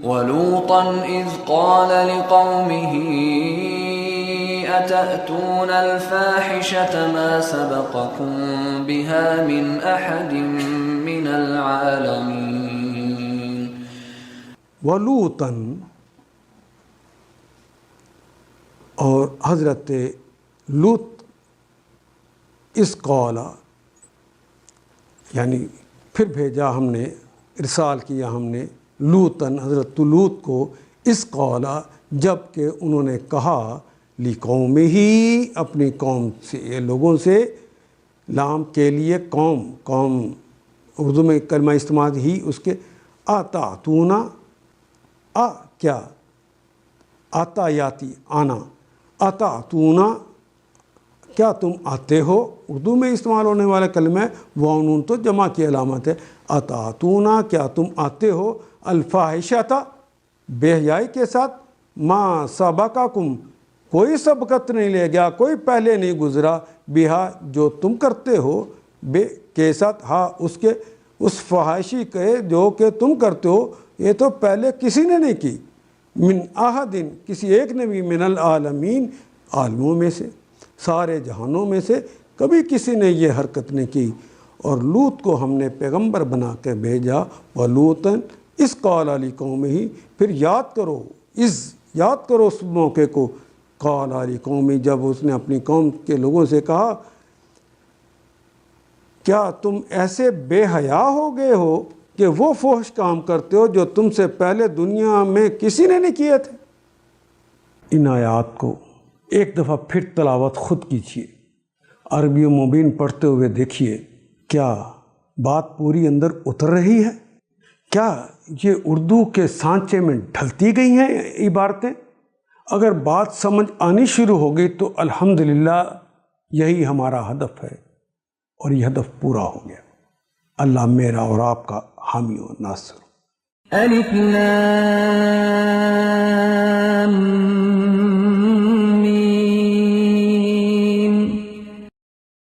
وَلُوطًا إِذْ قَالَ لِقَوْمِهِ أَتَأْتُونَ الْفَاحِشَةَ مَا سَبَقَكُم بِهَا مِنْ أَحَدٍ مِّنَ الْعَالَمِينَ۔ وَلُوطًا، اور حضرت لوط، اس قال، یعنی پھر بھیجا ہم نے، ارسال کیا ہم نے لوطاً، حضرت لوط کو، اس قال، جب کہ انہوں نے کہا، لقومہ ہی، اپنی قوم سے، لوگوں سے، لام کے لیے قوم، قوم اردو میں کلمہ استعمال ہی اس کے، آتاتونا، کیا، آتا یاتی، آنا، آتاتونا، کیا تم آتے ہو، اردو میں استعمال ہونے والا کلمہ ہے، واو نون تو جمع کی علامت ہے، آتاتونا، کیا تم آتے ہو، الفاحشۃ، بے حیائی کے ساتھ، ما سبقکم، کوئی سبقت نہیں لے گیا، کوئی پہلے نہیں گزرا، بہا، جو تم کرتے ہو، بے کے ساتھ، ہاں اس کے، اس فحاشی کے جو کہ تم کرتے ہو، یہ تو پہلے کسی نے نہیں کی، من احدٍ، کسی ایک نے بھی، من العالمین، عالموں میں سے، سارے جہانوں میں سے کبھی کسی نے یہ حرکت نہیں کی۔ اور لوط کو ہم نے پیغمبر بنا کے بھیجا، وَلُوطًا اذ قَالَ لِقَوْمِهِ، پھر یاد کرو اس موقع کو، قَالَ لِقَوْمِهِ، جب اس نے اپنی قوم کے لوگوں سے کہا، کیا تم ایسے بے حیا ہو گئے ہو کہ وہ فحش کام کرتے ہو جو تم سے پہلے دنیا میں کسی نے نہیں کیے تھے۔ ان آیات کو ایک دفعہ پھر تلاوت خود کیجیے، عربی و مبین پڑھتے ہوئے دیکھیے، کیا بات پوری اندر اتر رہی ہے؟ کیا یہ اردو کے سانچے میں ڈھلتی گئی ہیں عبارتیں؟ اگر بات سمجھ آنی شروع ہو گئی تو الحمدللہ یہی ہمارا ہدف ہے، اور یہ ہدف پورا ہو گیا۔ اللہ میرا اور آپ کا حامی و ناصر۔ الف لام